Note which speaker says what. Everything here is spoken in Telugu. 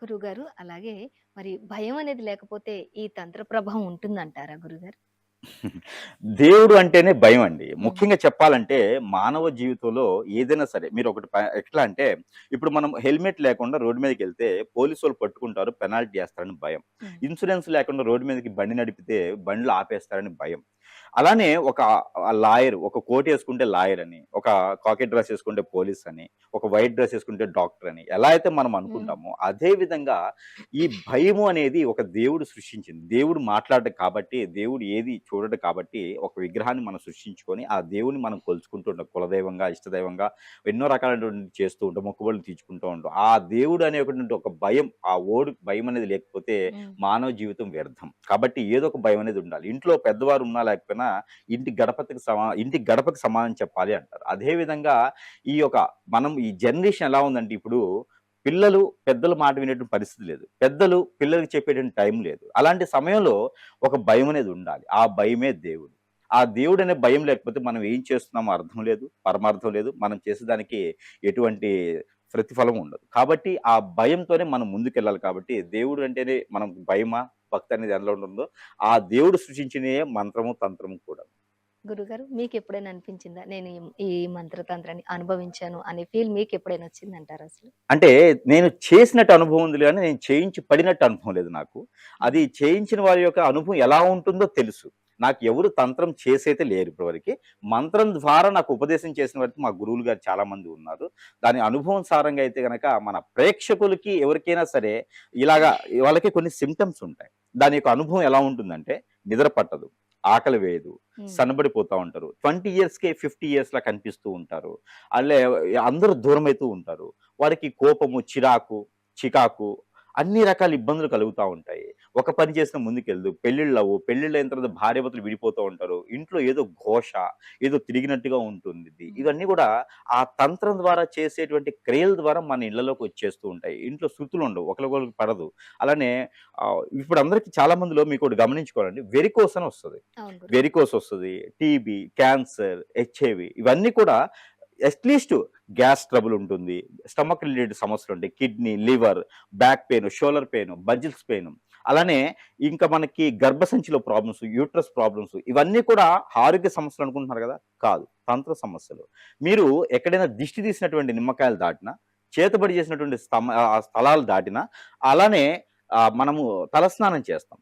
Speaker 1: గురువుగారు అలాగే మరి భయం అనేది లేకపోతే ఈ తంత్ర ప్రభావం ఉంటుందంటారా గురుగారు?
Speaker 2: దేవుడు అంటేనే భయమండి.
Speaker 1: హ్మ్.
Speaker 2: ముఖ్యంగా చెప్పాలంటే మానవ జీవితంలో ఏదైనా సరే మీరొకటి ఎట్లా అంటే ఇప్పుడు మనం హెల్మెట్ లేకుండా రోడ్డు మీదకెళ్తే పోలీసోళ్ళు పట్టుకుంటారు, పెనాల్టీ ఏస్తారని భయం.
Speaker 1: హ్మ్.
Speaker 2: ఇన్స్యూరెన్స్ లేకుండా రోడ్డు మీదకి బండి నడిపితే బండ్లు ఆపేస్తారని భయం. అలానే ఒక లాయర్ ఒక కోట్ యేసుకుంటే లాయర్ అని, ఒక కాకి డ్రెస్ యేసుకుంటే పోలీస్ అని, ఒక వైట్ డ్రెస్ యేసుకుంటే డాక్టర్ అని ఎలా అయితే మనం
Speaker 1: హ్మ్.
Speaker 2: అనుకుంటామో అదే విధంగా ఈ భయము అనేది ఒక దేవుడు సృష్టించింది. దేవుడు మాట్లాడడు కాబట్టి, దేవుడు ఏది చూడడు కాబట్టి, ఒక విగ్రహాన్ని మనం సృష్టించుకొని, ఆ దేవుడిని మనం కొలుచుకుంటూ ఉంటాం. కులదైవంగా, ఇష్టదైవంగా ఎన్నో రకాలైనటువంటివి చేస్తూ ఉంటాం. మొక్కుబడులు తీర్చుకుంటూ ఉంటాం. ఆ దేవుడు అనేటువంటి ఒక భయం, ఆ భయం అనేది లేకపోతే
Speaker 1: హ్మ్.
Speaker 2: మానవ జీవితం వ్యర్థం. కాబట్టి ఏదో ఒక భయం అనేది ఉండాలి. ఇంట్లో పెద్దవారు ఉన్నా లేకపోయినా ఇంటి గడపకి సమానం చెప్పాలి అంటారు. అదే విధంగా మనం ఈ జనరేషన్ ఎలా ఉందంటే ఇప్పుడు పిల్లలు పెద్దల మాట వినేటువంటి పరిస్థితి లేదు. పెద్దలు పిల్లలకి చెప్పేటువంటి టైం లేదు. అలాంటి సమయంలో ఒక భయమనేది ఉండాలి. ఆ భయమే దేవుడు. ఆ దేవుడనే భయం లేకపోతే మనం ఏం చేస్తున్నామో అర్థం లేదు, పరమార్థం లేదు. మనం చేసేదానికి ఎటువంటి ప్రతిఫలం ఉండదు. కాబట్టి ఆ భయంతోనే మనం ముందుకెళ్ళాలి కాబట్టి దేవుడు అంటేనే మనకు భయమా, భక్తి అనేది ఎలా ఉంటుందో ఆ దేవుడు సృష్టించినయే మంత్రము, తంత్రము కూడా.
Speaker 1: గురుగారు మీకెప్పుడైనా అనిపించిందా? నేను ఈ మంత్రతంత్రాన్ని అనుభవించాను అనే ఫీల్ మీకెప్పుడైనా వచ్చిందంటారా అసలు?
Speaker 2: అంటే నేను చేసినట్టు అనుభవం ఉంది గానీ, నేను చేయించి పడినట్టు అనుభవం లేదు నాకు.
Speaker 1: హ్మ్.
Speaker 2: అది చేయించిన వారి యొక్క అనుభవం ఎలా ఉంటుందో తెలుసు. నాకు ఎవరు తంత్రం చేసైతే లేరు ఇప్పటివరకి. మంత్రం ద్వారా నాకు ఉపదేశం చేసిన వారైతే మా గురువులు గారు చాలామంది ఉన్నారు. దాని అనుభవం సారంగా అయితే గనక మన ప్రేక్షకులకి ఎవరికైనా సరే ఇలాగా వాళ్ళకి కొన్ని సింప్టమ్స్ ఉంటాయి. దాని యొక్క అనుభవం ఎలా ఉంటుందంటే నిద్ర పట్టదు, ఆకలి వేయదు,
Speaker 1: హ్మ్.
Speaker 2: సన్నబడిపోతా ఉంటారు. 20 ఇయర్స్‌కే 50 ఇయర్స్‌లా కనిపిస్తూ ఉంటారు. ఆళ్ళే అందరూ దూరమైతూ ఉంటారు. వారికి కోపము, చికాకు అన్ని రకాల ఇబ్బందులు కలుగుతా ఉంటాయి. ఒక పని చేసినా ముందుకెళ్ళదు. పెళ్ళిళ్ళవ్వు. పెళ్ళిళ్ళయిన తర్వాత భార్యాభర్తలు విడిపోతూ ఉంటారు. ఇంట్లో ఏదో ఘోష, ఏదో తిరిగినట్టుగా ఉంటుంది.
Speaker 1: హ్మ్.
Speaker 2: ఇవన్నీ గూడా ఆ తంత్రం ద్వారా చేసేటువంటి క్రియల ద్వారా మన ఇళ్ళలోకి వచ్చేస్తూ ఉంటాయి. ఇంట్లో శృతులుండవు. ఒకళ్ళకొకళ్ళకి పడదు. అలానే ఇప్పుడు అందరికి చాలా మందిలో మీకోటి గమనించుకోవాలండి. వెరికోస్ అని వస్తది.
Speaker 1: అవును గురుగారు.
Speaker 2: వెరికోస్ వస్తది. టీబీ, క్యాన్సర్, హెచ్ఐవి ఇవన్నీ కూడా అట్‌లీస్ట్ గ్యాస్ ట్రబుల్ ఉంటుంది. స్టమక్ రిలేటెడ్ సమస్యలుంటాయి. Kidney, liver, back pain, shoulder pain, muscles pain. అలానే ఇంకా మనకి గర్భసంచిలో ప్రాబ్లమ్స్, యూట్రస్ ప్రాబ్లమ్స్ ఇవన్నీ కూడా ఆరోగ్య సమస్యలు అనుకుంటున్నారు గదా! కాదు. తంత్ర సమస్యలు. మీరు ఎక్కడైనా దిష్టి తీసినటువంటి నిమ్మకాయలు దాటినా, చేతబడి చేసినటువంటి స్థలాలు దాటినా, అలానే మనము తలస్నానం చేస్తాం.